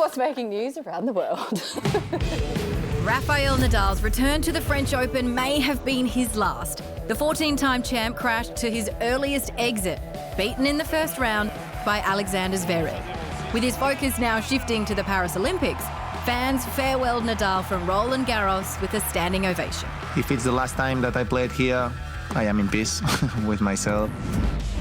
what's making news around the world. Rafael Nadal's return to the French Open may have been his last. The 14-time champ crashed to his earliest exit, beaten in the first round by Alexander Zverev. With his focus now shifting to the Paris Olympics, fans farewelled Nadal from Roland Garros with a standing ovation. If it's the last time that I played here, I am in peace with myself.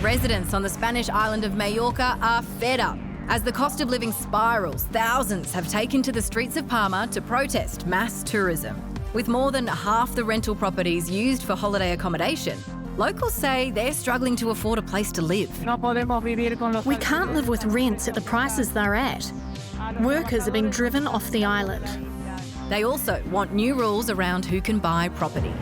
Residents on the Spanish island of Mallorca are fed up. As the cost of living spirals, thousands have taken to the streets of Palma to protest mass tourism. With more than half the rental properties used for holiday accommodation, locals say they're struggling to afford a place to live. We can't live with rents at the prices they're at. Workers are being driven off the island. They also want new rules around who can buy property.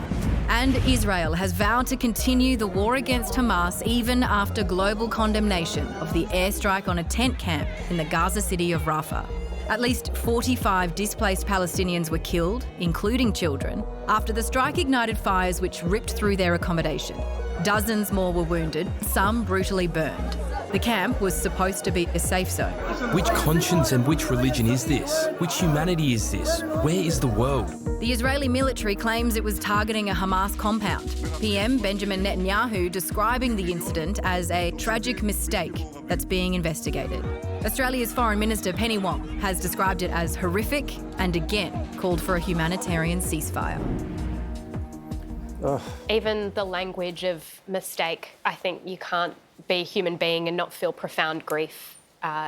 And Israel has vowed to continue the war against Hamas even after global condemnation of the airstrike on a tent camp in the Gaza city of Rafah. At least 45 displaced Palestinians were killed, including children, after the strike ignited fires which ripped through their accommodation. Dozens more were wounded, some brutally burned. The camp was supposed to be a safe zone. Which conscience and which religion is this? Which humanity is this? Where is the world? The Israeli military claims it was targeting a Hamas compound. PM Benjamin Netanyahu describing the incident as a tragic mistake that's being investigated. Australia's Foreign Minister Penny Wong has described it as horrific and again called for a humanitarian ceasefire. Even the language of mistake, I think you can't be a human being and not feel profound grief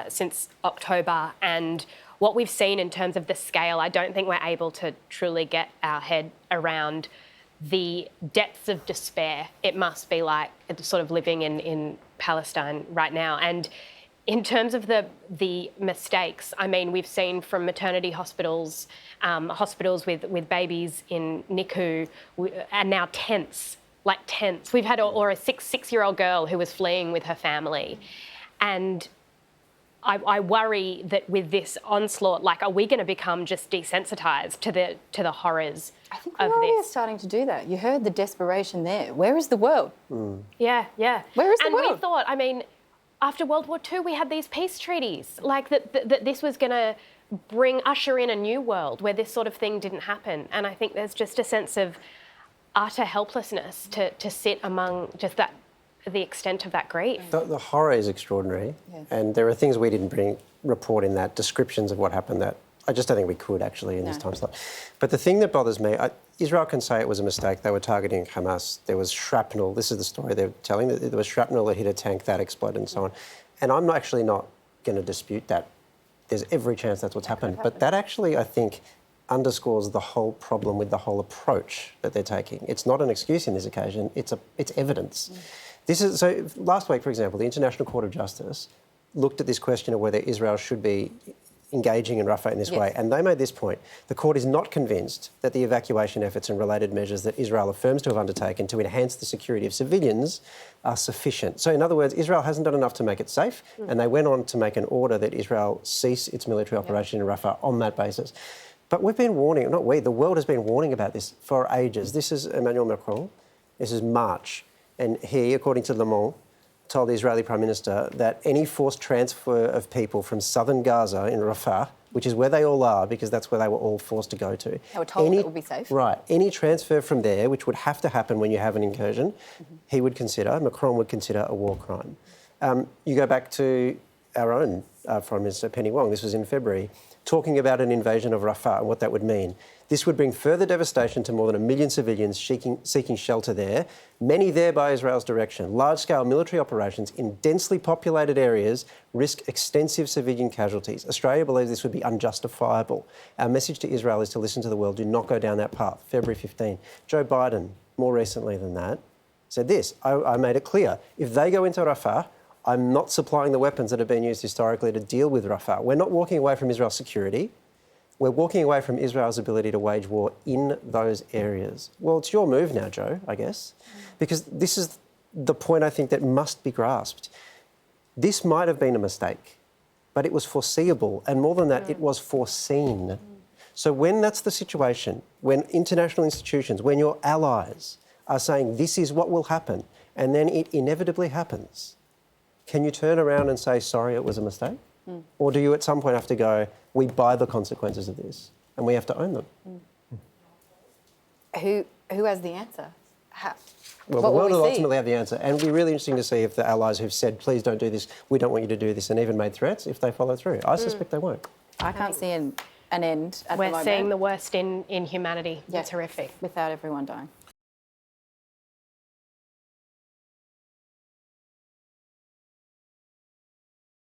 since October. And what we've seen in terms of the scale, I don't think we're able to truly get our head around the depths of despair it must be like sort of living in Palestine right now. And in terms of the mistakes, I mean, we've seen from maternity hospitals, hospitals with babies in NICU, and now tents. We've had or a six-year-old girl who was fleeing with her family. And I worry that with this onslaught, are we going to become just desensitised to the horrors of this? I think we already are starting to do that. You heard the desperation there. Where is the world? Yeah. Where is the world? And we thought, I mean, after World War II, we had these peace treaties, that this was going to usher in a new world where this sort of thing didn't happen. And I think there's just a sense of utter helplessness to sit among just the extent of that grief. The horror is extraordinary, and there are things we didn't report in that, descriptions of what happened that I just don't think we could actually in this time slot. But the thing that bothers me, Israel can say it was a mistake. They were targeting Hamas. There was shrapnel. This is the story they're telling. There was shrapnel that hit a tank that exploded and so on. And I'm actually not going to dispute that. There's every chance that's what's happened. But that actually, I think, underscores the whole problem with the whole approach that they're taking. It's not an excuse in this occasion. It's evidence. So last week, for example, the International Court of Justice looked at this question of whether Israel should be engaging in Rafah in this way, and they made this point. The court is not convinced that the evacuation efforts and related measures that Israel affirms to have undertaken to enhance the security of civilians are sufficient. So in other words, Israel hasn't done enough to make it safe, and they went on to make an order that Israel cease its military operation in Rafah on that basis. But we've been warning, not we, the world has been warning about this for ages. This is Emmanuel Macron. This is March. And he, according to Le Monde, told the Israeli Prime Minister that any forced transfer of people from southern Gaza in Rafah, which is where they all are because that's where they were all forced to go to. They were told it would be safe. Right. Any transfer from there, which would have to happen when you have an incursion, Macron would consider a war crime. You go back to our own Foreign Minister, Penny Wong, this was in February, talking about an invasion of Rafah and what that would mean. This would bring further devastation to more than 1 million civilians seeking shelter there, many there by Israel's direction. Large-scale military operations in densely populated areas risk extensive civilian casualties. Australia believes this would be unjustifiable. Our message to Israel is to listen to the world. Do not go down that path. February 15. Joe Biden, more recently than that, said this. I made it clear. If they go into Rafah, I'm not supplying the weapons that have been used historically to deal with Rafah. We're not walking away from Israel's security. We're walking away from Israel's ability to wage war in those areas. Well, it's your move now, Joe, I guess, because this is the point I think that must be grasped. This might have been a mistake, but it was foreseeable, and more than that, it was foreseen. So when that's the situation, when international institutions, when your allies are saying this is what will happen, and then it inevitably happens, can you turn around and say, sorry, it was a mistake? Or do you at some point have to go, we buy the consequences of this and we have to own them? Who has the answer? Well, the world will ultimately have the answer. And it'll be really interesting to see if the allies who've said, please don't do this, we don't want you to do this, and even made threats, if they follow through. I suspect they won't. I can't see an end at the moment. We're seeing the worst in humanity. Yeah. It's horrific. Without everyone dying.